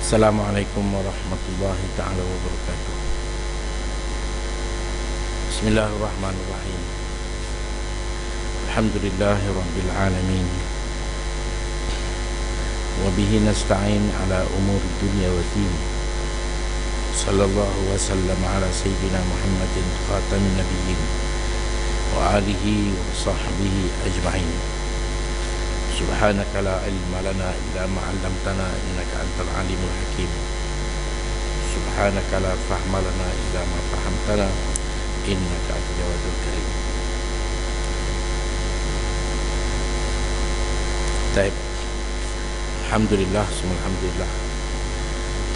Assalamualaikum warahmatullahi ta'ala wabarakatuh. Bismillahirrahmanirrahim. Alhamdulillahi rabbil alamin. Wabihi nasta'in ala umuri dunia wa din. Sallallahu wa sallam ala sayyidina Muhammadin khatamin nabiyyin wa alihi wa sahbihi ajma'in. Subhanaka la ilma lana illa ma 'allamtana innaka antal alimul hakim. Subhanaka la fahma lana illa ma fahamtana innaka antal jawadul karim. Baik. Alhamdulillah, semua alhamdulillah.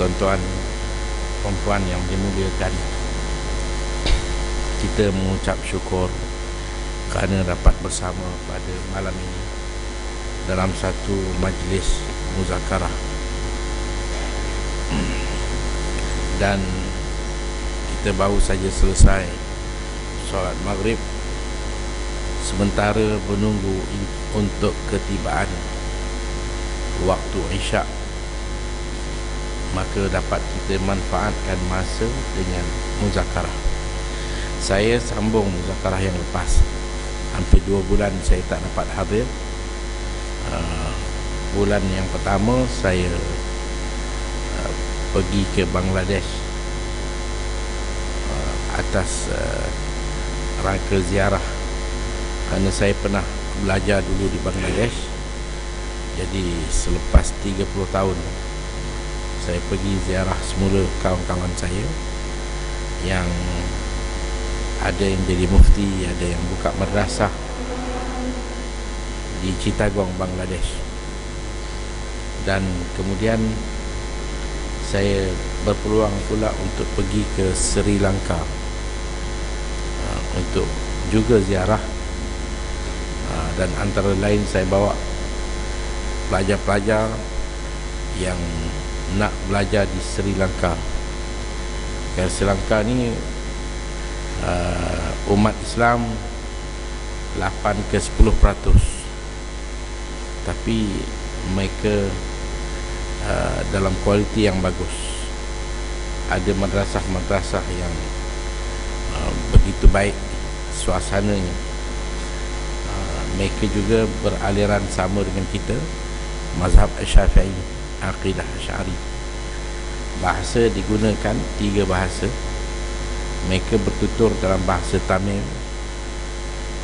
Tuan-tuan, perempuan yang dimuliakan, kita mengucap syukur kerana dapat bersama pada malam ini dalam satu majlis muzakarah, dan kita baru saja selesai solat maghrib. Sementara menunggu untuk ketibaan waktu isyak, maka dapat kita manfaatkan masa dengan muzakarah. Saya sambung muzakarah yang lepas. Hampir 2 bulan saya tak dapat hadir. Bulan yang pertama saya pergi ke Bangladesh atas rangka ziarah, kerana saya pernah belajar dulu di Bangladesh. Jadi selepas 30 tahun saya pergi ziarah semula kawan-kawan saya yang ada yang jadi mufti, ada yang buka madrasah di Chittagong, Bangladesh. Dan kemudian saya berpeluang pula untuk pergi ke Sri Lanka untuk juga ziarah, dan antara lain saya bawa pelajar-pelajar yang nak belajar di Sri Lanka. Kerana Sri Lanka ni umat Islam 8 ke 10%, tapi mereka dalam kualiti yang bagus. Ada madrasah-madrasah yang begitu baik suasananya. Mereka juga beraliran sama dengan kita, mazhab Syafi'i, aqidah Asy'ari. Bahasa digunakan 3 bahasa. Mereka bertutur dalam bahasa Tamil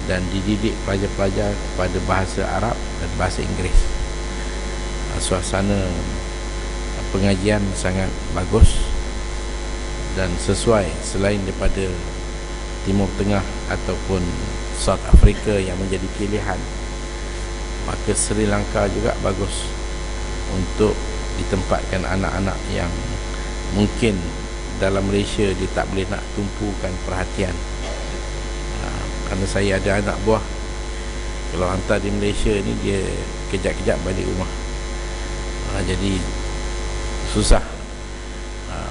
dan dididik pelajar-pelajar kepada bahasa Arab dan bahasa Inggeris. Suasana pengajian sangat bagus dan sesuai. Selain daripada Timur Tengah ataupun South Africa yang menjadi pilihan, maka Sri Lanka juga bagus untuk ditempatkan anak-anak yang mungkin dalam Malaysia dia tak boleh nak tumpukan perhatian. Kerana saya ada anak buah, kalau hantar di Malaysia ni dia kejap-kejap balik rumah. Jadi susah.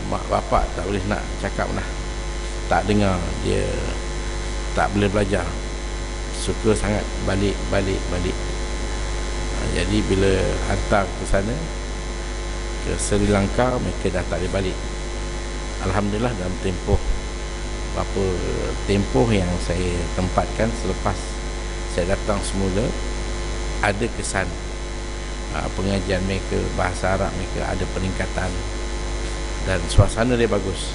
Mak bapak tak boleh nak cakap lah, tak dengar, dia tak boleh belajar, suka sangat balik. Jadi bila hantar ke sana, ke Sri Lanka, mereka dah tak boleh balik. Alhamdulillah dalam tempoh yang saya tempatkan selepas saya datang semula, ada kesan pengajian mereka, bahasa Arab mereka ada peningkatan dan suasana dia bagus.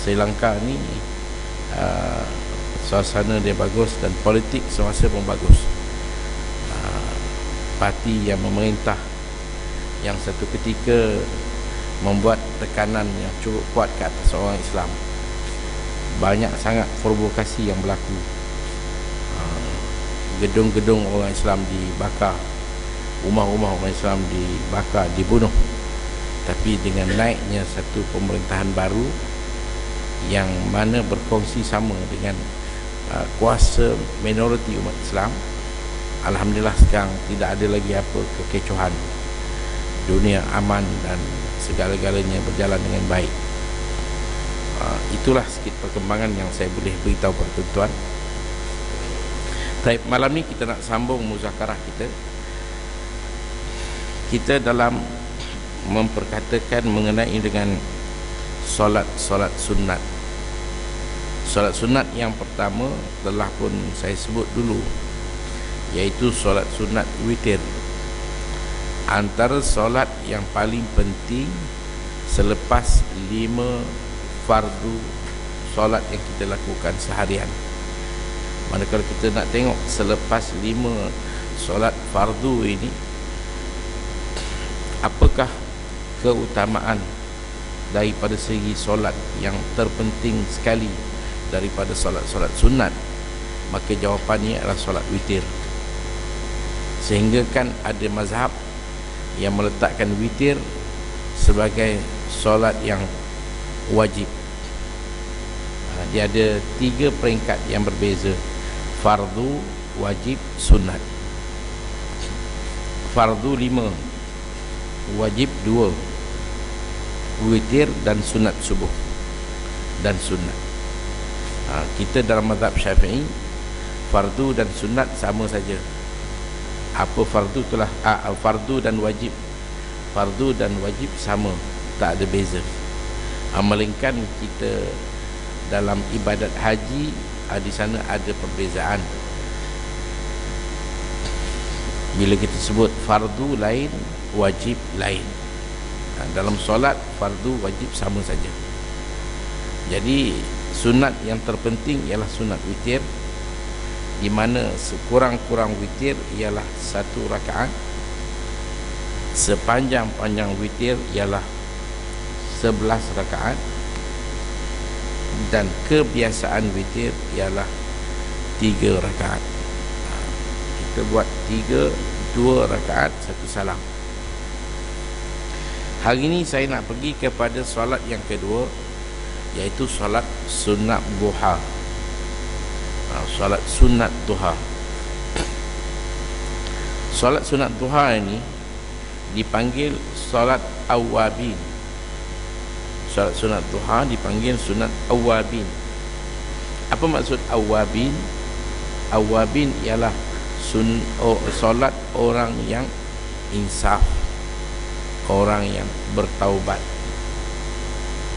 Sri Lanka ni suasana dia bagus dan politik semasa pun bagus. Parti yang memerintah yang satu ketika membuat tekanan yang cukup kuat ke atas orang Islam. Banyak sangat provokasi yang berlaku. Gedung-gedung orang Islam dibakar, rumah-rumah orang Islam dibakar, dibunuh. Tapi dengan naiknya satu pemerintahan baru yang mana berkongsi sama dengan kuasa minoriti umat Islam, alhamdulillah sekarang tidak ada lagi apa kekecohan. Dunia aman dan segala-galanya berjalan dengan baik. Itulah sedikit perkembangan yang saya boleh beritahu kepada tuan-tuan. Baik, malam ni kita nak sambung muzakarah kita. Kita dalam memperkatakan mengenai dengan solat sunat. Solat sunat yang pertama telah pun saya sebut dulu, iaitu solat sunat witir. Antara solat yang paling penting selepas 5 fardu solat yang kita lakukan seharian. Manakala kita nak tengok selepas 5 solat fardu ini, apakah keutamaan daripada segi solat yang terpenting sekali daripada solat-solat sunat, maka jawapannya adalah solat witir. Sehingga kan ada mazhab yang meletakkan witir sebagai solat yang wajib. Dia ada 3 peringkat yang berbeza: fardu, wajib, sunat. Fardu 5, wajib 2, witir dan sunat subuh dan sunat. Kita dalam mazhab Syafi'i, fardu dan sunat sama saja. Apa fardu itulah fardu dan wajib. Fardu dan wajib sama, tak ada beza. Melainkan kita dalam ibadat haji, di sana ada perbezaan. Bila kita sebut fardu lain, wajib lain. Dalam solat, fardu wajib sama saja. Jadi sunat yang terpenting ialah sunat witir, di mana sekurang-kurang witir ialah 1 rakaat, sepanjang-panjang witir ialah 11 rakaat, dan kebiasaan witir ialah 3 rakaat. Kita buat 2 rakaat, 1 salam. Hari ini saya nak pergi kepada solat yang kedua, iaitu solat sunat duha. Solat sunat duha. Solat sunat duha ini dipanggil solat awabin. Solat sunat duha dipanggil sunat awabin. Apa maksud awabin? Awabin ialah solat orang yang insaf, orang yang bertaubat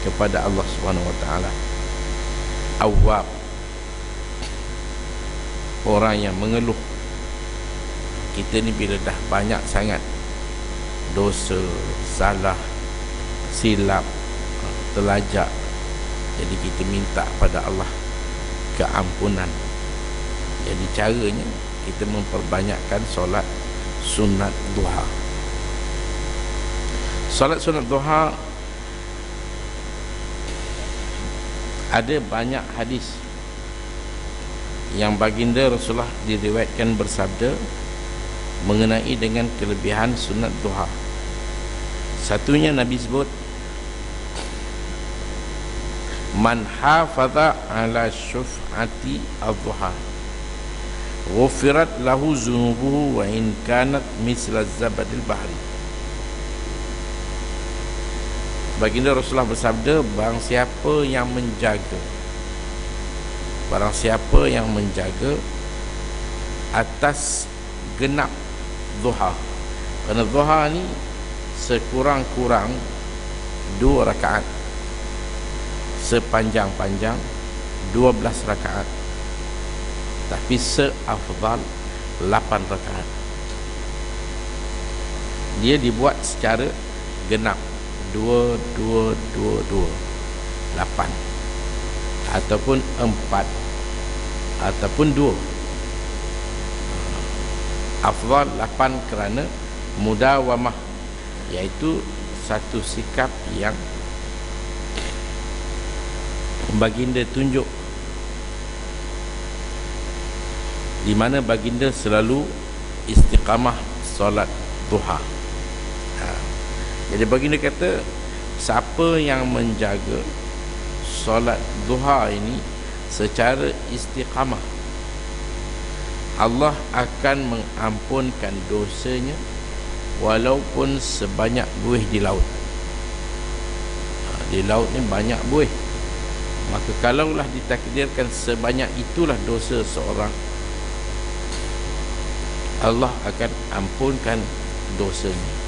kepada Allah Subhanahu wa taala. Awwab, orang yang mengeluh. Kita ni bila dah banyak sangat dosa, salah, silap, terlajak, jadi kita minta pada Allah keampunan. Jadi caranya kita memperbanyakkan solat sunat duha. Solat sunat duha ada banyak hadis yang baginda Rasulullah diriwayatkan bersabda mengenai dengan kelebihan sunat duha. Satunya Nabi sebut, man hafaza ala syuf'ati ad-duha ghufirat lahu zunubuhu wa in kanat misla zabadil bahri. Baginda Rasulullah bersabda, barang siapa yang menjaga atas genap duha. Kerana duha ni sekurang-kurang 2 rakaat, sepanjang-panjang 12 rakaat, tapi seafdal 8 rakaat. Dia dibuat secara genap, 2, 2, 2, 2, 8, ataupun 4, ataupun 2. Afdal 8 kerana mudawamah, iaitu satu sikap yang baginda tunjuk, di mana baginda selalu istiqamah solat duha. Jadi baginda kata, siapa yang menjaga solat duha ini secara istiqamah, Allah akan mengampunkan dosanya walaupun sebanyak buih di laut. Di laut ni banyak buih, maka kalaulah ditakdirkan sebanyak itulah dosa seorang, Allah akan ampunkan dosanya.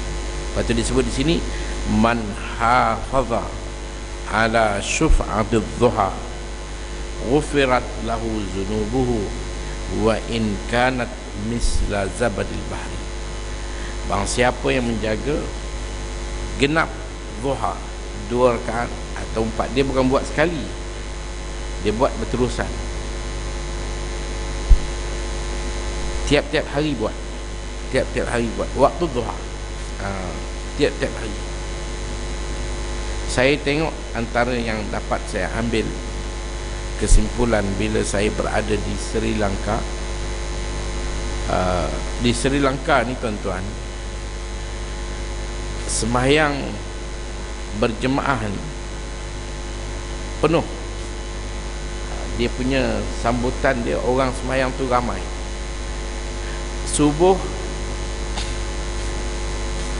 Lepas tu disebut di sini, man hafaza ala syuf'atid dhuha ghufirat lahu zunubuhu wa in kanat misla zabadil bahri. Bang siapa yang menjaga genap dhuha 2 rakaat atau 4, dia bukan buat sekali, dia buat berterusan, tiap-tiap hari buat, tiap-tiap hari buat waktu duha, tiap-tiap hari. Saya tengok antara yang dapat saya ambil kesimpulan bila saya berada di Sri Lanka. Di Sri Lanka ni tuan-tuan, sembahyang berjemaah ni penuh. Dia punya sambutan dia, orang sembahyang tu ramai. Subuh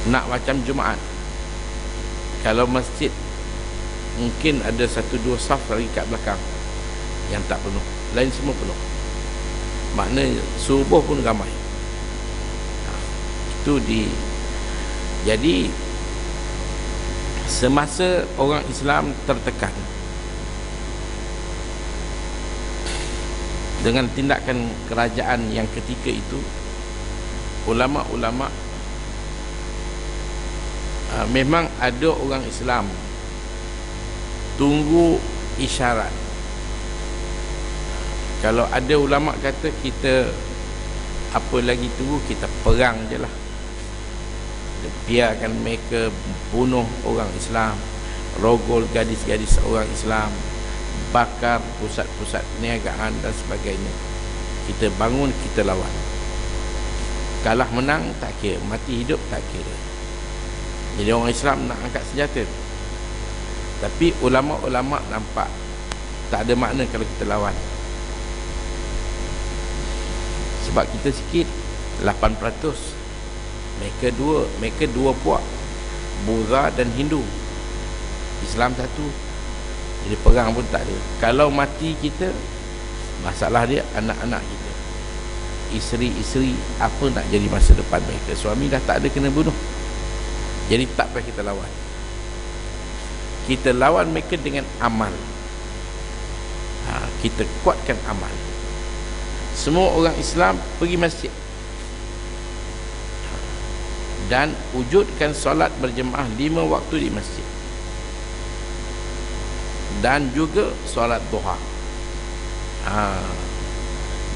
nak macam Jumaat, kalau masjid mungkin ada 1-2 saf lagi kat belakang yang tak penuh, lain semua penuh. Maknanya subuh pun ramai. Itu jadi semasa orang Islam tertekan dengan tindakan kerajaan yang ketika itu, ulama-ulama memang ada orang Islam tunggu isyarat. Kalau ada ulama kata kita apa lagi tunggu, kita perang je lah, biarkan mereka bunuh orang Islam, rogol gadis-gadis orang Islam, bakar pusat-pusat perniagaan dan sebagainya. Kita bangun, kita lawan. Kalah menang tak kira, mati hidup tak kira. Jadi orang Islam nak angkat senjata. Tapi ulama-ulama nampak tak ada makna kalau kita lawan. Sebab kita sikit, 8%. Mereka dua puak, Buddha dan Hindu, Islam satu. Jadi perang pun tak ada. Kalau mati kita, masalah dia anak-anak kita, isteri-isteri, apa nak jadi masa depan mereka? Suami dah tak ada, kena bunuh. Jadi tak payah kita lawan. Kita lawan mereka dengan amal. Kita kuatkan amal. Semua orang Islam pergi masjid dan wujudkan solat berjemaah 5 waktu di masjid, dan juga solat duha.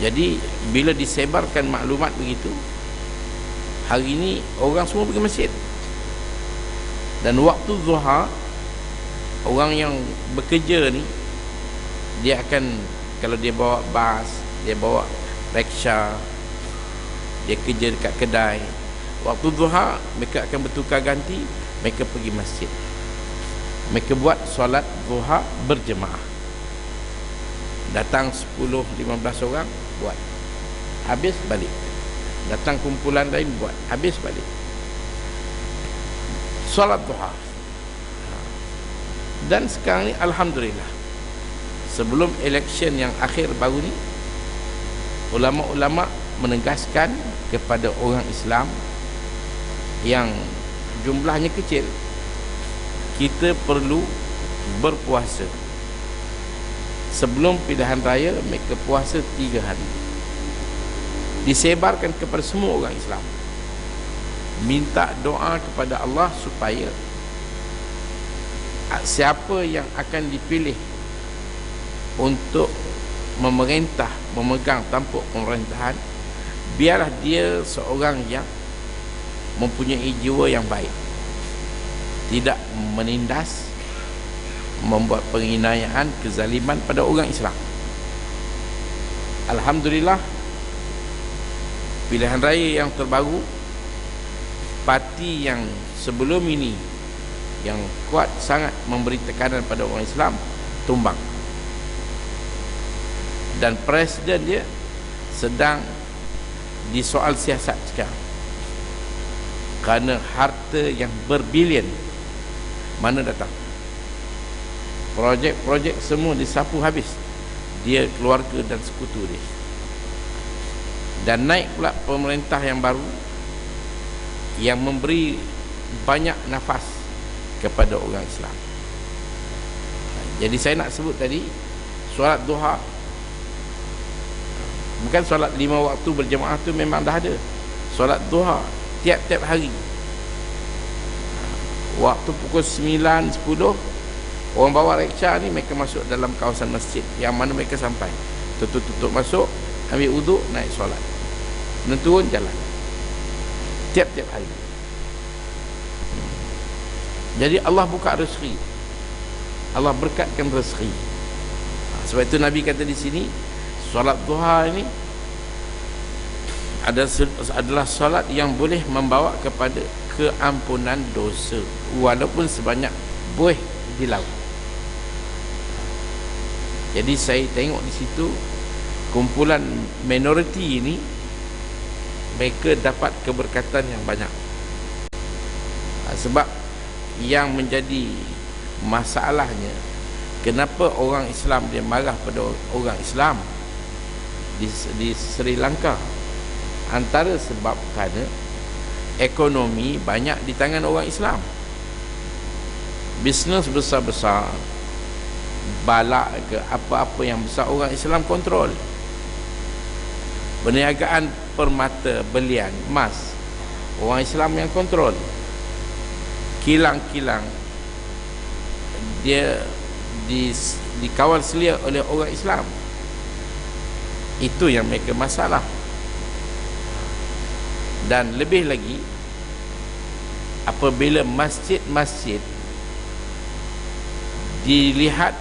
Jadi bila disebarkan maklumat begitu, hari ini orang semua pergi masjid. Dan waktu duha, orang yang bekerja ni, dia akan, kalau dia bawa bas, dia bawa riksha, dia kerja dekat kedai, waktu duha mereka akan bertukar ganti, mereka pergi masjid, mereka buat solat duha berjemaah. Datang 10-15 orang buat, habis balik. Datang kumpulan lain buat, habis balik. Solat duha. Dan sekarang ni alhamdulillah, sebelum election yang akhir baru ni, ulama-ulama menegaskan kepada orang Islam yang jumlahnya kecil, kita perlu berpuasa. Sebelum pilihan raya, mereka puasa 3 hari. Disebarkan kepada semua orang Islam. Minta doa kepada Allah supaya siapa yang akan dipilih untuk memerintah, memegang tampuk pemerintahan, biarlah dia seorang yang mempunyai jiwa yang baik, tidak menindas, membuat penghinaan, kezaliman pada orang Islam. Alhamdulillah, pilihan raya yang terbaru, parti yang sebelum ini yang kuat sangat memberi tekanan pada orang Islam tumbang, dan presiden dia sedang disoal siasat sekarang kerana harta yang berbilion mana datang. Projek-projek semua disapu habis, dia, keluarga dan sekutu dia. Dan naik pula pemerintah yang baru yang memberi banyak nafas kepada orang Islam. Jadi saya nak sebut tadi, solat duha bukan solat 5 waktu berjemaah tu memang dah ada. Solat duha tiap-tiap hari, waktu pukul 9, 10, orang bawa riksha ni mereka masuk dalam kawasan masjid yang mana mereka sampai, tutup masuk, ambil wuduk, naik solat, dan turun jalan tiap-tiap hari. Jadi Allah buka rezeki, Allah berkatkan rezeki. Sebab itu Nabi kata di sini, solat duha ini adalah solat yang boleh membawa kepada keampunan dosa walaupun sebanyak buih di laut. Jadi saya tengok di situ kumpulan minoriti ini, mereka dapat keberkatan yang banyak. Sebab yang menjadi masalahnya, kenapa orang Islam dia marah pada orang Islam di Sri Lanka, antara sebab kerana ekonomi banyak di tangan orang Islam. Bisnes besar-besar, balak ke apa-apa yang besar, orang Islam kontrol. Perniagaan permata, belian, emas, orang Islam yang kontrol. Kilang-kilang dia dikawal selia oleh orang Islam. Itu yang mereka masalah. Dan lebih lagi, apabila masjid-masjid dilihat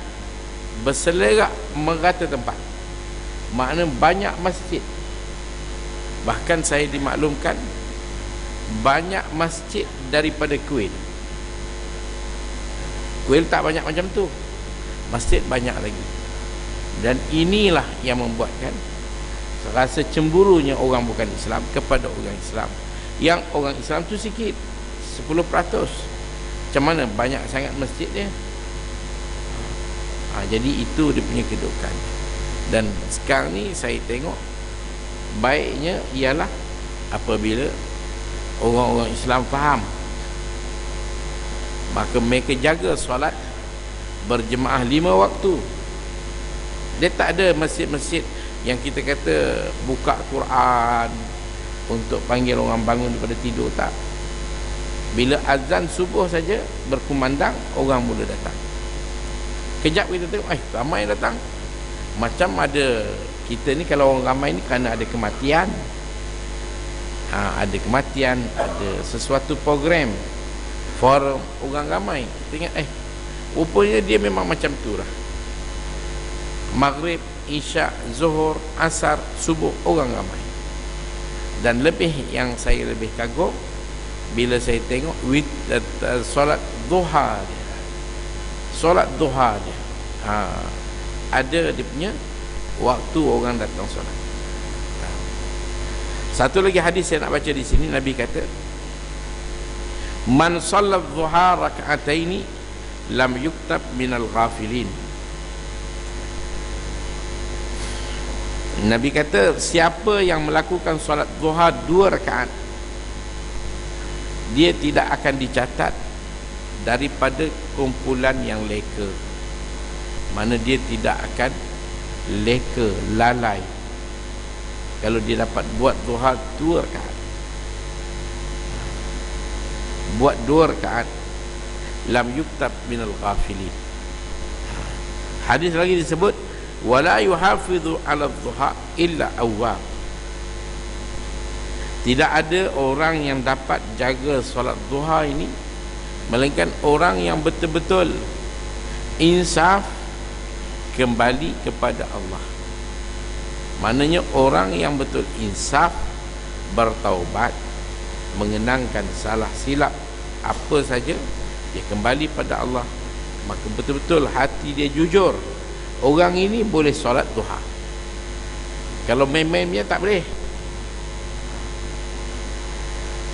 berselerak merata tempat, makna banyak masjid. Bahkan saya dimaklumkan banyak masjid daripada Kuil. Kuil tak banyak macam tu, masjid banyak lagi. Dan inilah yang membuatkan rasa cemburunya orang bukan Islam kepada orang Islam, yang orang Islam tu sikit, 10%. Macam mana banyak sangat masjid dia. Jadi itu dia punya kedudukan. Dan sekarang ni saya tengok baiknya ialah apabila orang-orang Islam faham, maka mereka jaga solat berjemaah 5 waktu. Dia tak ada masjid-masjid yang kita kata buka Quran untuk panggil orang bangun daripada tidur, tak. Bila azan subuh saja berkumandang, orang mula datang. Kejap kita tengok, ramai datang. Macam ada, kita ni kalau orang ramai ni kerana ada kematian, ada kematian, ada sesuatu program, forum orang ramai. Kita ingat, rupanya dia memang macam tu lah. Maghrib, Isyak, Zuhur, Asar, Subuh, orang ramai. Dan lebih yang saya lebih kagum bila saya tengok solat duha dia. Solat duha dia ada dia punya waktu orang datang solat. Satu lagi hadis saya nak baca di sini, Nabi kata, man sallat duha rak'ataini lam yuktab minal ghafilin. Nabi kata, siapa yang melakukan solat duha 2 rakaat, dia tidak akan dicatat daripada kumpulan yang leka. Mana dia tidak akan leka, lalai kalau dia dapat buat duha 2 rakaat. Buat 2 rakaat, lam yuktab minal ghafilin. Hadis lagi disebut, wala yuhafidhu ala duha illa awwab. Tidak ada orang yang dapat jaga solat duha ini melainkan orang yang betul-betul insaf, kembali kepada Allah. Maknanya orang yang betul insaf, bertaubat, mengenangkan salah silap apa saja, dia kembali pada Allah, maka betul-betul hati dia jujur, orang ini boleh solat duha. Kalau main-main dia tak boleh.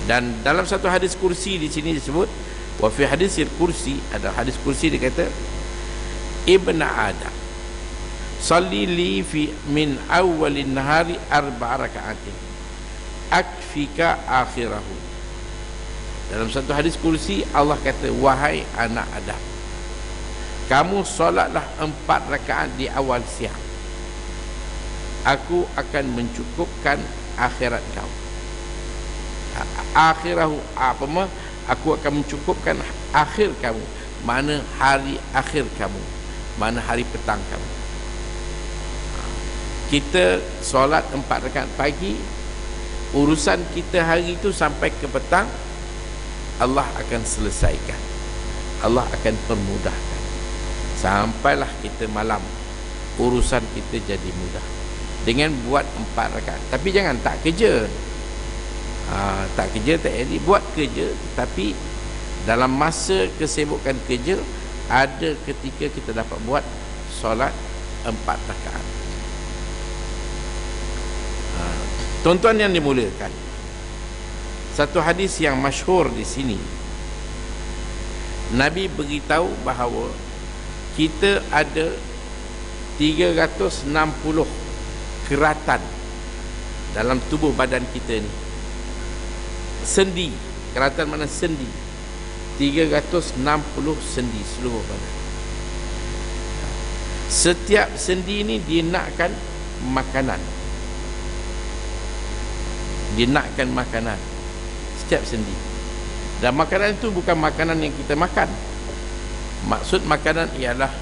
Dan dalam satu hadis kursi di sini disebut, wa fi hadisil kursi, ada hadis kursi dia kata, Ibn Adam salli li fi min awwalin nahari 4 raka'atin akfika akhirahu. Dalam satu hadis kursi Allah kata, wahai anak Adam, kamu solatlah 4 rakaat di awal siang, aku akan mencukupkan akhirat kau. Akhirahu aku akan mencukupkan akhir kamu, mana hari akhir kamu, mana hari petang kamu. Kita solat 4 rakaat pagi, urusan kita hari itu sampai ke petang Allah akan selesaikan, Allah akan permudahkan. Sampailah kita malam, urusan kita jadi mudah dengan buat 4 rakaat. Tapi jangan tak kerja, tak kerja tak jadi, buat kerja, tapi dalam masa kesibukan kerja ada ketika kita dapat buat solat 4 rakaat. Tuan-tuan yang dimuliakan, satu hadis yang masyhur di sini, Nabi beritahu bahawa kita ada 360 keratan dalam tubuh badan kita ni. Sendi, keratan mana sendi? 360 sendi seluruh badan. Setiap sendi ni dia nakkan makanan. Dia nakkan makanan. Setiap sendi. Dan makanan itu bukan makanan yang kita makan. Maksud makanan ialah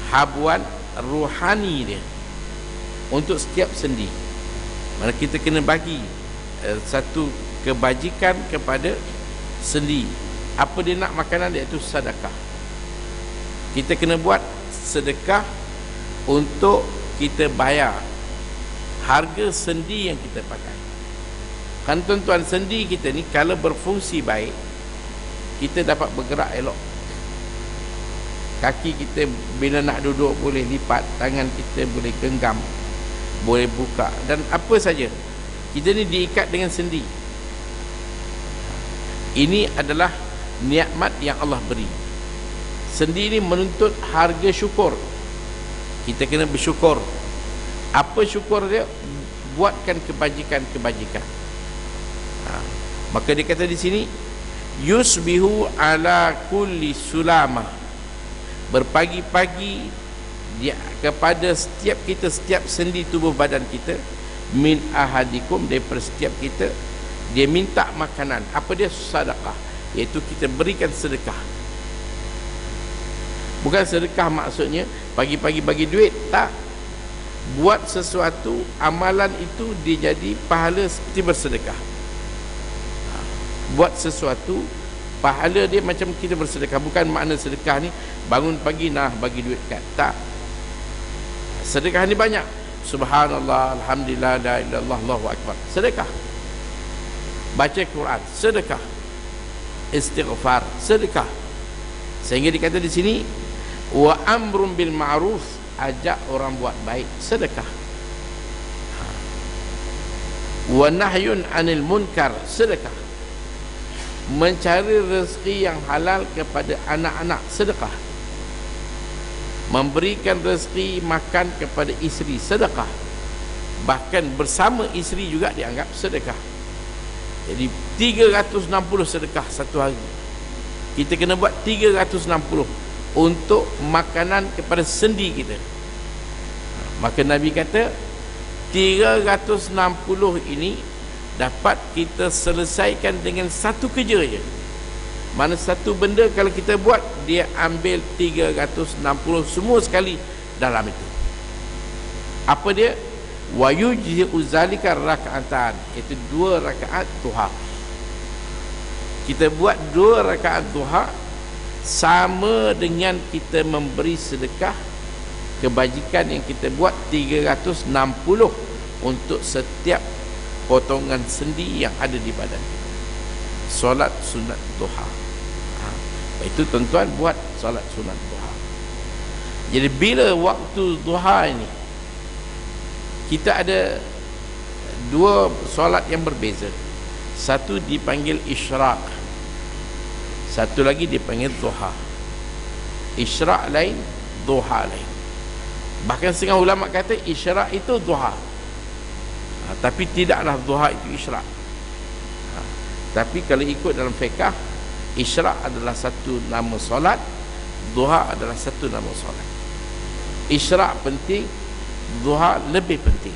habuan rohani dia untuk setiap sendi. Mana kita kena bagi satu kebajikan kepada sendi. Apa dia nak makanan dia, itu sedekah. Kita kena buat sedekah untuk kita bayar harga sendi yang kita pakai. Kan tuan-tuan, sendi kita ni kalau berfungsi baik, kita dapat bergerak elok. Kaki kita bila nak duduk boleh lipat, tangan kita boleh genggam, boleh buka, dan apa saja. Kita ni diikat dengan sendi. Ini adalah nikmat yang Allah beri. Sendi ni menuntut harga syukur. Kita kena bersyukur. Apa syukur dia? Buatkan kebajikan-kebajikan. Maka dia kata di sini, yusbihu ala kulli sulama, berpagi-pagi dia kepada setiap kita, setiap sendi tubuh badan kita, min ahadikum, daripada setiap kita, dia minta makanan. Apa dia? Sedekah, iaitu kita berikan sedekah. Bukan sedekah maksudnya pagi-pagi bagi duit, tak. Buat sesuatu, amalan itu dia jadi pahala seperti bersedekah. Buat sesuatu, pahala dia macam kita bersedekah. Bukan makna sedekah ni bangun pagi nah bagi duit kat, tak. Sedekah ni banyak. Subhanallah, alhamdulillah, la ilaha illallah, Allahu akbar, sedekah. Baca Quran, sedekah. Istighfar, sedekah. Sehingga dikata di sini, wa amrun bil ma'ruf, ajak orang buat baik, sedekah. Wa nahyun anil munkar, sedekah. Mencari rezeki yang halal kepada anak-anak, sedekah. Memberikan rezeki makan kepada isteri, sedekah. Bahkan bersama isteri juga dianggap sedekah. Jadi 360 sedekah satu hari. Kita kena buat 360 untuk makanan kepada sendi kita. Maka Nabi kata 360 ini dapat kita selesaikan dengan satu kerja je. Mana satu benda kalau kita buat, dia ambil 360 semua sekali dalam itu. Apa dia? Wa yujzi'u zalika raka'atan, itu 2 rakaat duha. Kita buat 2 rakaat duha sama dengan kita memberi sedekah kebajikan yang kita buat 360 untuk setiap potongan sendi yang ada di badan kita. Solat sunat duha. Itu tuan-tuan buat solat sunat duha. Jadi bila waktu duha ini, kita ada 2 solat yang berbeza. Satu dipanggil isyraq, satu lagi dipanggil duha. Isyraq lain, duha lain. Bahkan setengah ulama kata isyraq itu duha, tapi tidaklah duha itu isyraq. Tapi kalau ikut dalam fiqh, isyraq adalah satu nama solat, duha adalah satu nama solat. Isyraq penting, duha lebih penting.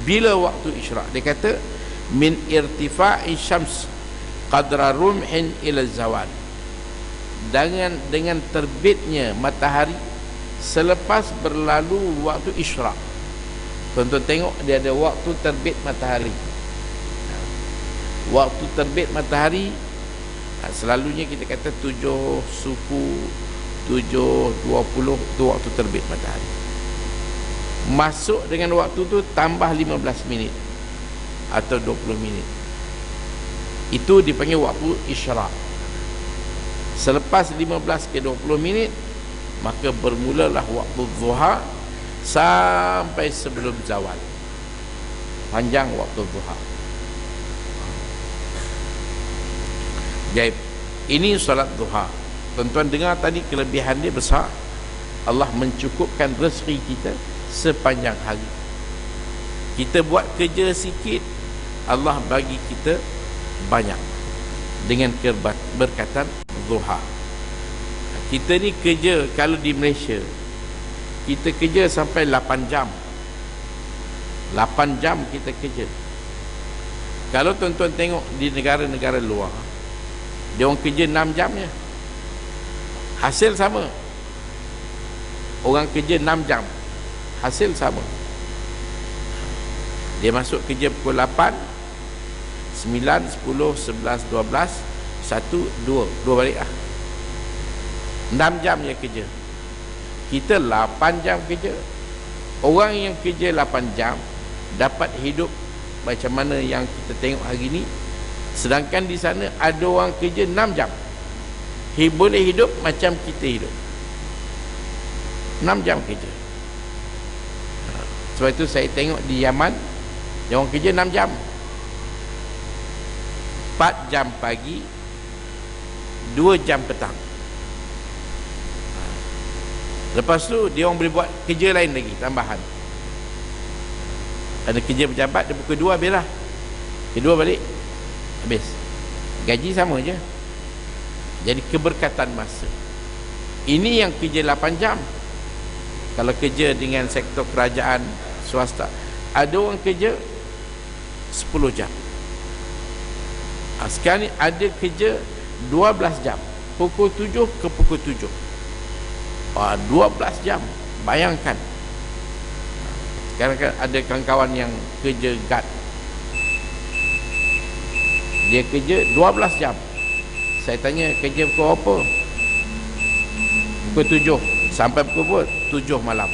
Bila waktu isyraq? Dia kata min irtifa'i syams qadra rumhin ila zawal, dengan terbitnya matahari selepas berlalu waktu isyraq. Tuan-tuan tengok, dia ada waktu terbit matahari. Waktu terbit matahari selalunya kita kata 7 suku, 7.20 tu waktu terbit matahari. Masuk dengan waktu tu tambah 15 minit atau 20 minit, itu dipanggil waktu isyraq. Selepas 15 ke 20 minit maka bermulalah waktu zuha sampai sebelum zawal. Panjang waktu zuha. Jadi ini solat duha. Tuan-tuan dengar tadi, kelebihan dia besar. Allah mencukupkan rezeki kita sepanjang hari. Kita buat kerja sikit, Allah bagi kita banyak dengan berkatan duha. Kita ni kerja, kalau di Malaysia kita kerja sampai 8 jam. 8 jam kita kerja. Kalau tuan-tuan tengok di negara-negara luar, dia orang kerja 6 jam je, hasil sama. Orang kerja 6 jam, hasil sama. Dia masuk kerja pukul 8, 9, 10, 11, 12, 1, 2 balik lah. 6 jam je kerja. Kita 8 jam kerja. Orang yang kerja 8 jam dapat hidup macam mana yang kita tengok hari ni. Sedangkan di sana ada orang kerja 6 jam, boleh hidup macam kita hidup. 6 jam kerja. Sebab itu saya tengok di Yaman, yang orang kerja 6 jam, 4 jam pagi, 2 jam petang. Lepas tu dia orang boleh buat kerja lain lagi, tambahan. Ada kerja pejabat, dia pukul 2 habis lah, kedua balik, habis. Gaji sama je. Jadi keberkatan masa. Ini yang kerja 8 jam. Kalau kerja dengan sektor kerajaan, swasta, ada orang kerja 10 jam. Sekarang ni ada kerja 12 jam, pukul 7 ke pukul 7. 12 jam. Bayangkan. Sekarang ada kawan-kawan yang kerja guard, dia kerja 12 jam. Saya tanya, kerja pukul apa? Pukul 7 sampai pukul 7 malam.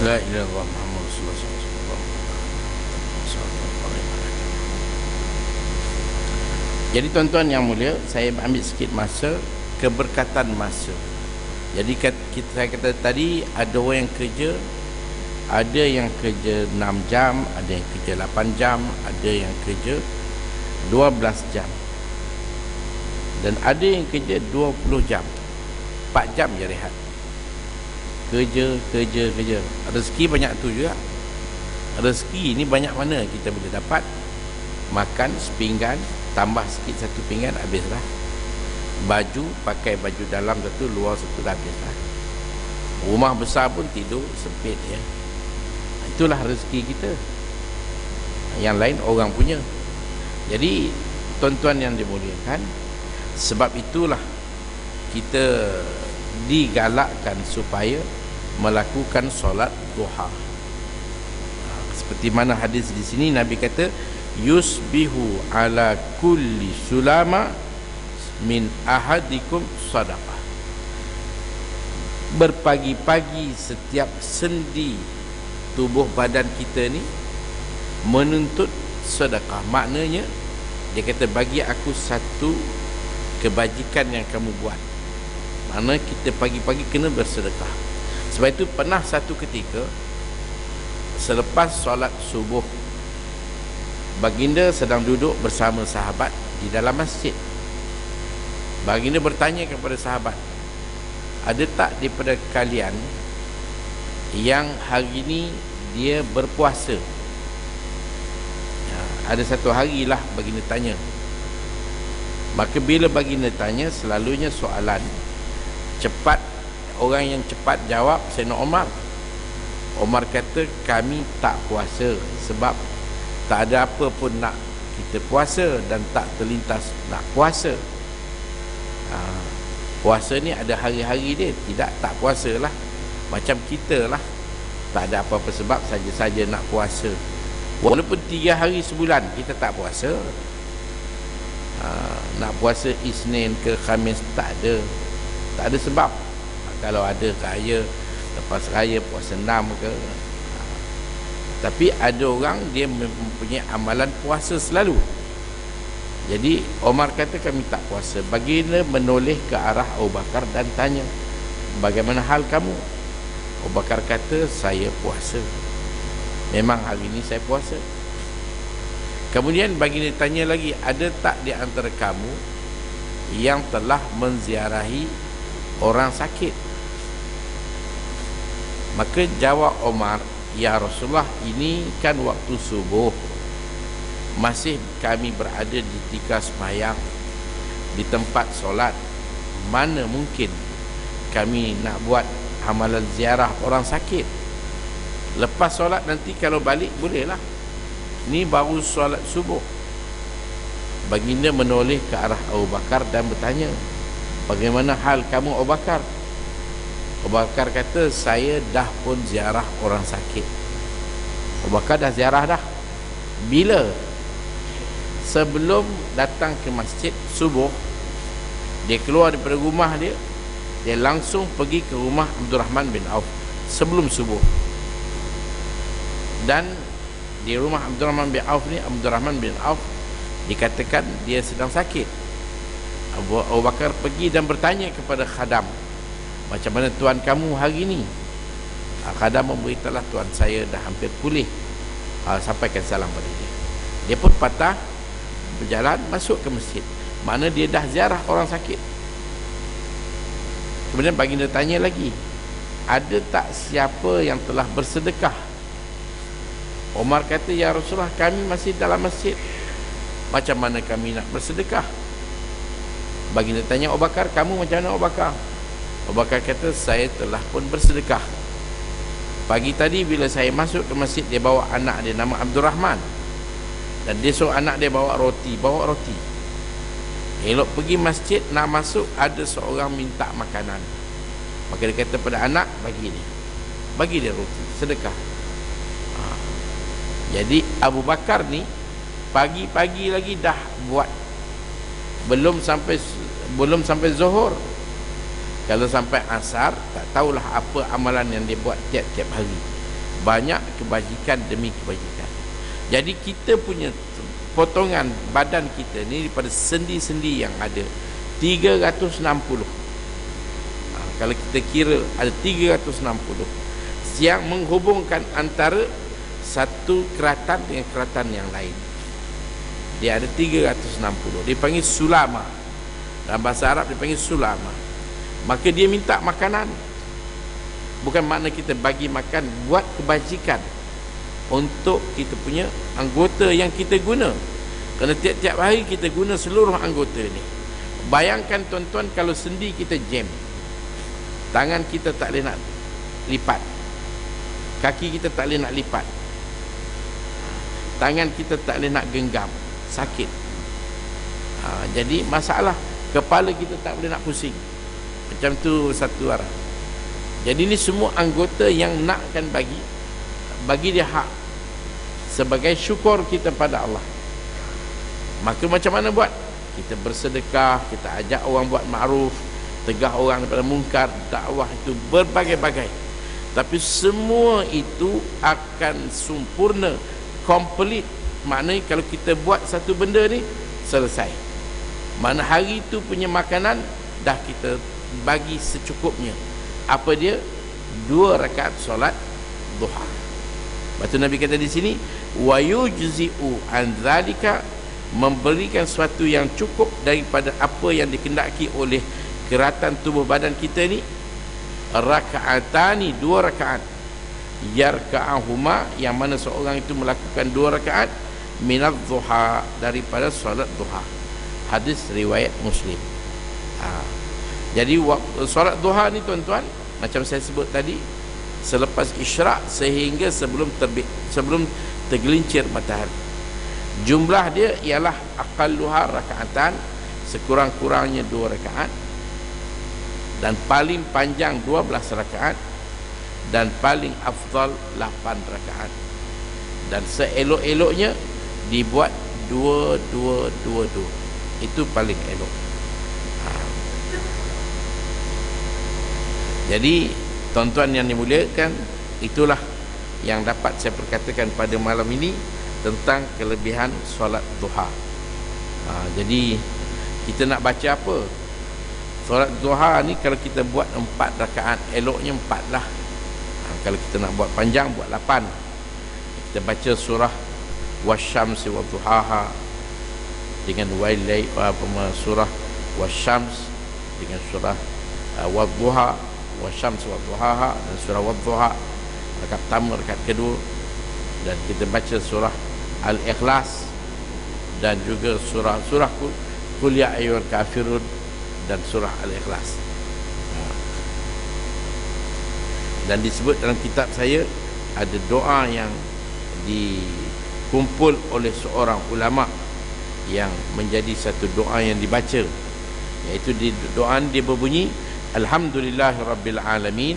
La ilaha illallah Muhammad Rasulullah sallallahu alaihi wasallam. Jadi tuan-tuan yang mulia, saya ambil sikit masa, keberkatan masa. Jadi saya kata tadi, ada orang yang kerja, ada yang kerja 6 jam, ada yang kerja 8 jam, ada yang kerja 12 jam, dan ada yang kerja 20 jam, 4 jam je rehat. Kerja. Rezeki banyak tu juga. Rezeki ni banyak mana kita boleh dapat. Makan sepinggan, tambah sikit satu pinggan, habislah. Baju, pakai baju dalam satu, luar satu, dah habislah. Rumah besar pun tidur sempit ya. Itulah rezeki kita. Yang lain orang punya. Jadi tuan-tuan yang dimuliakan, sebab itulah kita digalakkan supaya melakukan solat duha. Seperti mana hadis di sini, Nabi kata yusbihu ala kulli sulama min ahadikum sadaqah. Berpagi-pagi setiap sendi tubuh badan kita ni menuntut sedekah. Maknanya dia kata, bagi aku satu kebajikan yang kamu buat. Maknanya kita pagi-pagi kena bersedekah. Sebab itu pernah satu ketika selepas solat subuh, baginda sedang duduk bersama sahabat di dalam masjid. Baginda bertanya kepada sahabat, ada tak daripada kalian yang hari ini dia berpuasa? Ada satu hari lah baginda tanya. Maka bila baginda tanya, selalunya soalan cepat, orang yang cepat jawab Sayyidina Umar. Umar kata, kami tak puasa sebab tak ada apa pun nak kita puasa dan tak terlintas nak puasa. Puasa ni ada hari-hari dia, tidak tak puasa lah. Macam kita lah, tak ada apa-apa sebab saja-saja nak puasa. Walaupun 3 hari sebulan kita tak puasa. Nak puasa Isnin ke Khamis, tak ada sebab. Kalau ada raya, lepas raya puasa 6 ke. Tapi ada orang dia mempunyai amalan puasa selalu. Jadi Omar kata kami tak puasa. Baginda menoleh ke arah Abu Bakar dan tanya, bagaimana hal kamu? Abu Bakar kata, saya puasa. Memang hari ini saya puasa. Kemudian baginda tanya lagi, ada tak di antara kamu yang telah menziarahi orang sakit? Maka jawab Omar, ya Rasulullah, ini kan waktu subuh, masih kami berada di tika sembahyang, di tempat solat, mana mungkin kami nak buat amalan ziarah orang sakit. Lepas solat nanti kalau balik bolehlah. Ni baru solat subuh. Baginda menoleh ke arah Abu Bakar dan bertanya, bagaimana hal kamu Abu Bakar? Abu Bakar kata, saya dah pun ziarah orang sakit. Abu Bakar dah ziarah dah. Bila? Sebelum datang ke masjid subuh, dia keluar daripada rumah dia, dia langsung pergi ke rumah Abdurrahman bin Auf sebelum subuh. Dan di rumah Abdurrahman bin Auf ni, Abdurrahman bin Auf dikatakan dia sedang sakit. Abu Bakar pergi dan bertanya kepada khadam, macam mana tuan kamu hari ini? Khadam memberitahulah, tuan saya dah hampir pulih. Sampaikan salam pada dia. Dia pun patah berjalan masuk ke masjid. Mana dia dah ziarah orang sakit. Kemudian baginda tanya lagi, ada tak siapa yang telah bersedekah? Omar kata, ya Rasulullah, kami masih dalam masjid. Macam mana kami nak bersedekah? Baginda tanya Abu Bakar, kamu macam mana Abu Bakar? Abu Bakar kata, saya telah pun bersedekah. Pagi tadi bila saya masuk ke masjid, dia bawa anak dia nama Abdurrahman, dan dia suruh anak dia bawa roti. Elok pergi masjid, nak masuk, ada seorang minta makanan. Maka dia kata pada anak, bagi dia roti, sedekah. Jadi Abu Bakar ni pagi-pagi lagi dah buat, belum sampai zuhur. Kalau sampai asar, tak tahulah apa amalan yang dia buat tiap-tiap hari. banyak kebajikan demi kebajikan. Jadi kita punya potongan badan kita ni daripada sendi-sendi yang ada 360. Kalau kita kira ada 360 yang menghubungkan antara satu keratan dengan keratan yang lain. Dia ada 360. Dia panggil sulama. Dalam bahasa Arab dia panggil sulama. Maka dia minta makanan. Bukan makna kita bagi makan, buat kebajikan untuk kita punya anggota yang kita guna. Kerana tiap-tiap hari kita guna seluruh anggota ni. Bayangkan tuan-tuan kalau sendi kita jam, tangan kita tak boleh nak lipat, kaki kita tak boleh nak lipat, tangan kita tak boleh nak genggam, sakit. Jadi masalah, kepala kita tak boleh nak pusing. Macam tu satu arah. Jadi ni semua anggota yang nakkan bagi dia hak sebagai syukur kita pada Allah. Maka macam mana buat? Kita bersedekah, kita ajak orang buat ma'ruf, tegah orang daripada mungkar, dakwah itu berbagai-bagai. Tapi semua itu akan sempurna, komplit. Maknanya kalau kita buat satu benda ni, selesai. Mana hari itu punya makanan dah kita bagi secukupnya. Apa dia? 2 rakaat solat duha. Lepas tu Nabi kata di sini, wa yujzi'u an dzalika, memberikan sesuatu yang cukup daripada apa yang dikendaki oleh keratan tubuh badan kita ni, rakaatani, 2 rakaat, yarka'ahuma, yang mana seorang itu melakukan 2 rakaat minadh duha, daripada solat duha. Hadis riwayat Muslim. Jadi solat duha ni tuan-tuan, macam saya sebut tadi, selepas isyraq sehingga sebelum terbit, sebelum tergelincir matahari. Jumlah dia ialah aqalluha rakaatan, sekurang-kurangnya 2 rakaat, dan paling panjang 12 rakaat, dan paling afdal 8 rakaat, dan seelok-eloknya dibuat 2-2-2-2. Itu paling elok. Jadi tuan-tuan yang dimuliakan, itulah yang dapat saya perkatakan pada malam ini tentang kelebihan solat duha. Jadi kita nak baca apa? Solat duha ni kalau kita buat 4 rakaat, eloknya 4 lah. Kalau kita nak buat panjang, buat 8. Kita baca surah wasyamsi wa duhaha dengan surah wasyams dengan surah wadduha, wasyamsi wa duhaha, dan surah wadduha rakaat pertama, rakaat kedua. Dan kita baca surah Al-Ikhlas, dan juga surah Qul ya ayyuhal kafirun, dan surah Al-Ikhlas. Dan disebut dalam kitab saya ada doa yang dikumpul oleh seorang ulama yang menjadi satu doa yang dibaca, iaitu di doa dia berbunyi, alhamdulillahirabbil alamin,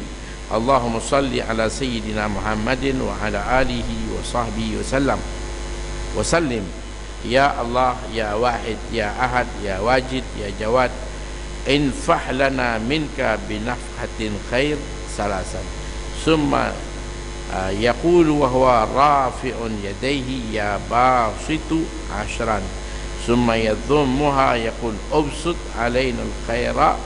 Allahumma salli ala sayyidina Muhammadin wa ala alihi wa sahbihi wa sallam wa sallim, ya Allah, ya wahid, ya ahad, ya wajid, ya jawad, infah lana minka binafhatin khair salasan, summa yaqulu wa huwa rafi'un yadayhi ya basitu ashran, summa yadhummuha yaqul ubsut alaina al-khaira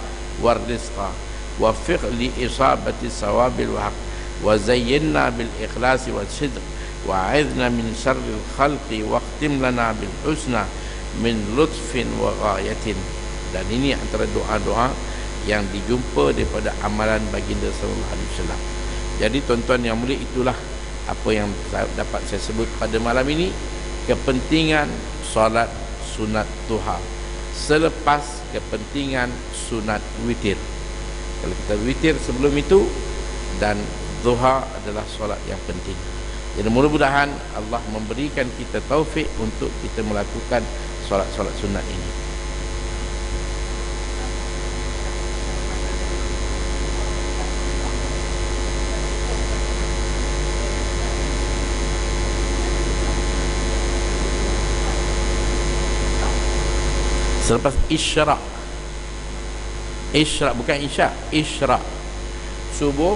war rizqa وفق لإصابة الصواب والحق وزينا بالإخلاص والصدق وأعذنا من شر الخلق واختم لنا بالحسنى من لطف وغاية. Dan ini antara doa-doa yang dijumpa daripada amalan baginda sallallahu alaihi wasallam. Jadi tuan-tuan yang mulia, itulah apa yang dapat saya sebut pada malam ini, kepentingan solat sunat duha selepas kepentingan sunat witir. Kalau kita witir sebelum itu, dan duha adalah solat yang penting. Jadi mudah-mudahan Allah memberikan kita taufik untuk kita melakukan solat-solat sunat ini. Selepas isyraq, isyraq bukan isyak, isyraq, subuh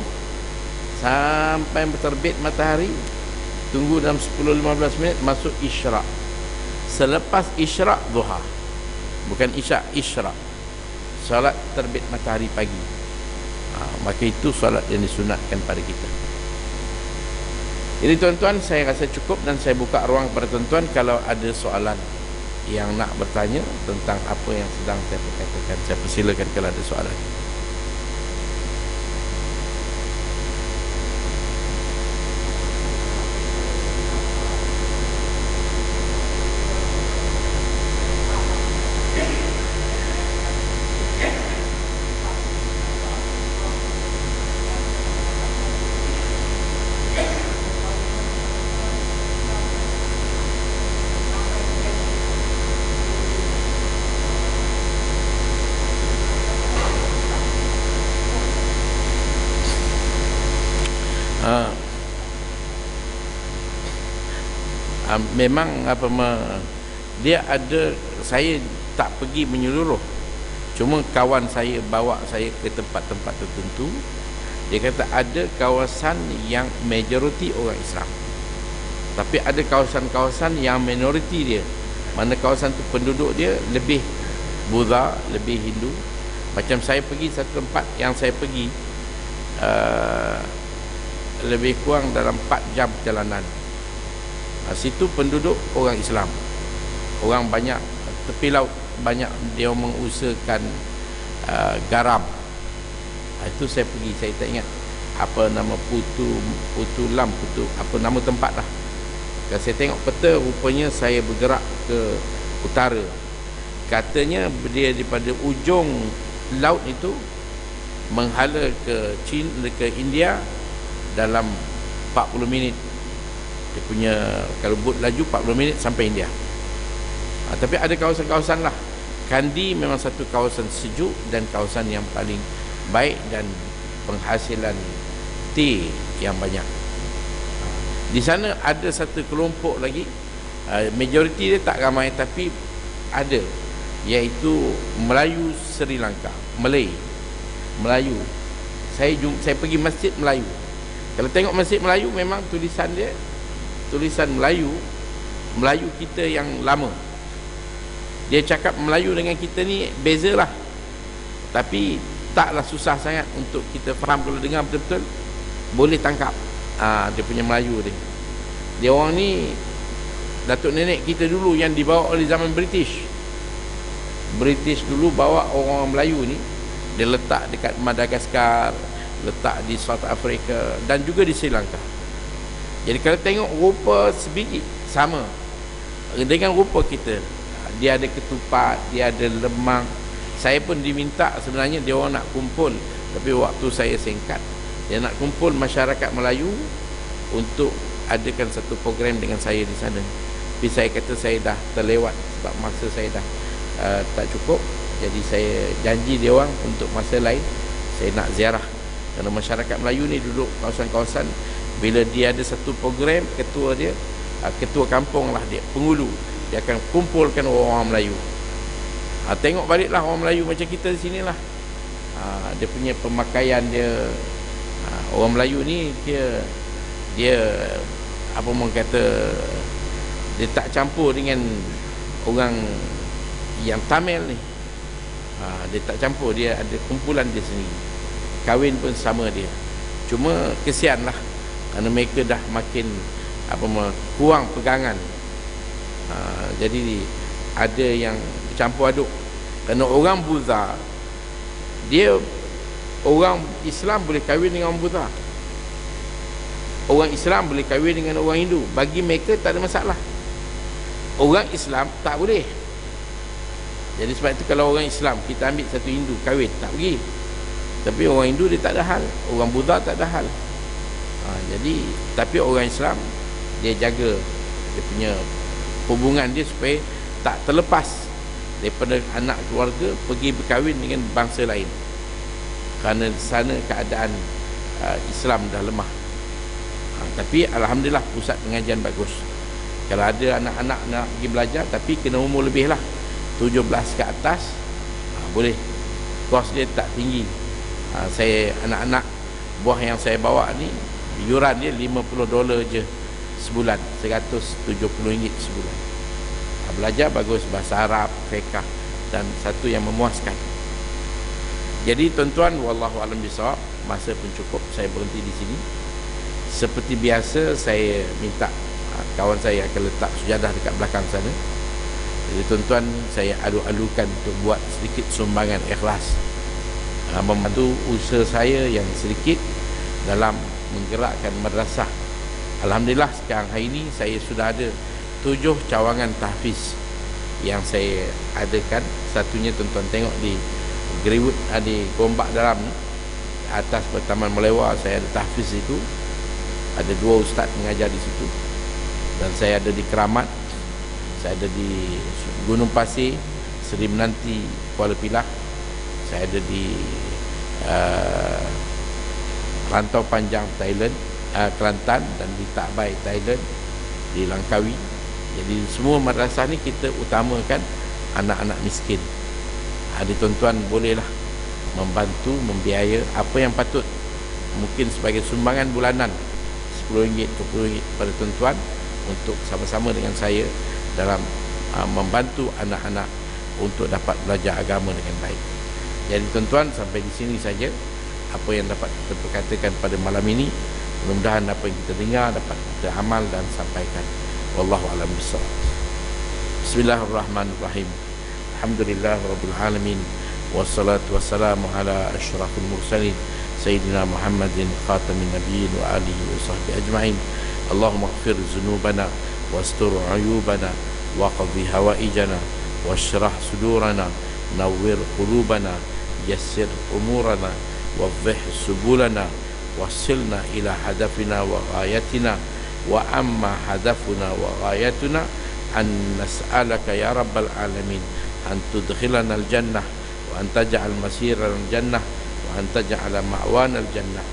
sampai terbit matahari, tunggu dalam 10-15 minit masuk isyraq. Selepas isyraq duha, bukan isyak, isyraq, solat terbit matahari pagi. Maka itu solat yang disunatkan pada kita. Jadi tuan-tuan, saya rasa cukup dan saya buka ruang kepada tuan-tuan kalau ada soalan yang nak bertanya tentang apa yang sedang saya katakan. Saya persilakan kalau ada soalan. Memang dia ada, saya tak pergi menyeluruh, cuma kawan saya bawa saya ke tempat-tempat tertentu. Dia kata ada kawasan yang majoriti orang Islam, tapi ada kawasan-kawasan yang minoriti dia, mana kawasan tu penduduk dia lebih Buddha, lebih Hindu. Macam saya pergi satu tempat yang saya pergi lebih kurang dalam 4 jam perjalanan. Situ penduduk orang Islam, orang banyak, tepi laut banyak, dia mengusahakan garam. Itu saya pergi, saya tak ingat apa nama, Putu apa nama tempat lah. Dan saya tengok peta, rupanya saya bergerak ke utara. Katanya dia daripada ujung laut itu menghala ke China, ke India dalam 40 minit. Dia punya, kalau boat laju 40 minit sampai India. Tapi ada kawasan-kawasan lah. Kandy memang satu kawasan sejuk dan kawasan yang paling baik dan penghasilan teh yang banyak. Di sana ada satu kelompok lagi, majoriti dia tak ramai tapi ada, iaitu Melayu Sri Lanka, Melayu. Saya pergi masjid Melayu. Kalau tengok masjid Melayu, memang tulisan dia tulisan Melayu kita yang lama. Dia cakap Melayu dengan kita ni bezalah, tapi taklah susah sangat untuk kita faham. Kalau dengar betul-betul boleh tangkap dia punya Melayu dia. Dia orang ni datuk nenek kita dulu yang dibawa oleh zaman British dulu bawa orang Melayu ni. Dia letak dekat Madagaskar, letak di South Africa dan juga di Sri Lanka. Jadi kalau tengok rupa sebiji sama dengan rupa kita. Dia ada ketupat, dia ada lemang. Saya pun diminta, sebenarnya dia orang nak kumpul, tapi waktu saya singkat. Dia nak kumpul masyarakat Melayu untuk adakan satu program dengan saya di sana. Tapi saya kata saya dah terlewat sebab masa saya dah tak cukup. Jadi saya janji dia orang untuk masa lain saya nak ziarah. Kerana masyarakat Melayu ni duduk kawasan-kawasan, bila dia ada satu program, ketua kampung lah dia, penghulu, dia akan kumpulkan orang Melayu. Tengok baliklah orang Melayu macam kita di sini lah. Dia punya pemakaian dia, orang Melayu ni dia apa orang kata, dia tak campur dengan orang yang Tamil ni. Dia tak campur, dia ada kumpulan dia sendiri. Kahwin pun sama dia. Cuma kesian lah, kerana mereka dah makin kurang pegangan. Jadi ada yang campur aduk. Kerana orang Buddha, dia, orang Islam boleh kahwin dengan orang Buddha, orang Islam boleh kahwin dengan orang Hindu. Bagi mereka tak ada masalah. Orang Islam tak boleh. Jadi sebab itu kalau orang Islam, kita ambil satu Hindu kahwin, tak pergi. Tapi orang Hindu dia tak ada hal, orang Buddha tak ada hal. Jadi tapi orang Islam dia jaga dia punya hubungan dia supaya tak terlepas daripada anak keluarga pergi berkahwin dengan bangsa lain, kerana di sana keadaan Islam dah lemah. Tapi alhamdulillah pusat pengajian bagus. Kalau ada anak-anak nak pergi belajar, tapi kena umur lebih lah, 17 ke atas, boleh. Kos dia tak tinggi. Saya anak-anak Buah yang saya bawa ni yuran dia $50 je sebulan, RM170 sebulan. Belajar bagus bahasa Arab, fiqh, dan satu yang memuaskan. Jadi tuan-tuan, wallahu alam bisawab, masa pun cukup, saya berhenti di sini. Seperti biasa, saya minta kawan saya akan letak sujadah dekat belakang sana. Jadi tuan-tuan, saya alu-alukan untuk buat sedikit sumbangan ikhlas, membantu usaha saya yang sedikit dalam menggerakkan madrasah. Alhamdulillah sekarang hari ini saya sudah ada 7 cawangan tahfiz yang saya adakan. Satunya tuan-tuan tengok di Greenwood, di Gombak dalam ni, atas Taman Melewar, saya ada tahfiz itu. Ada 2 ustaz mengajar di situ. Dan saya ada di Keramat, saya ada di Gunung Pasir, Seri Menanti, Kuala Pilah, saya ada di Rantau Panjang, Thailand, Kelantan, dan di Tak Bai, Thailand, di Langkawi. Jadi semua madrasah ni kita utamakan anak-anak miskin. Ada tuan-tuan bolehlah membantu, membiaya apa yang patut, mungkin sebagai sumbangan bulanan RM10, RM20 kepada tuan-tuan, untuk sama-sama dengan saya dalam membantu anak-anak untuk dapat belajar agama dengan baik. Jadi tuan-tuan, sampai di sini saja apa yang dapat kita perkatakan pada malam ini. Mudah-mudahan apa yang kita dengar dapat kita amal dan sampaikan. Wallahu a'lam bishawab. Bismillahirrahmanirrahim. Alhamdulillahirabbil alamin, wassalatu wassalamu ala asyrafil mursalin sayyidina Muhammadin khatamin nabiyyin wa alihi wa sahbihi ajma'in. Allahumma ighfir dzunubana wastur 'uyubana waqdi hawaijana washrah sudurana nawwir qulubana yassir umurana wadhih subulana wasilna ila hadafina wa ghayatina wa amma hadafuna wa ghayatuna an nas'alaka ya rabbal alamin an tudkhilana al-jannah wa an taj'al masirana al-jannah wa an taj'ala ma'wana al-jannah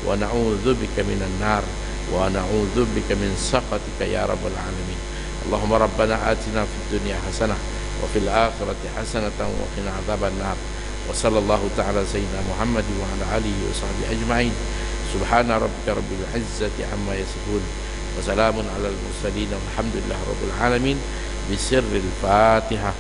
wa na'udzu bika minan nar wa na'udzu bika min sakhatika ya rabbal alamin. Allahumma rabbana atina fid dunya hasanah wa fil akhirati hasanatan wa qina adzaban nar. Wa sallallahu ta'ala sayyidina Muhammad wa ala alihi wa sahbihi ajma'in. Subhana rabbika rabbil izzati amma yasifun wa salamun alal mursalin walhamdulillahi rabbil alamin. Bisirril Fatihah.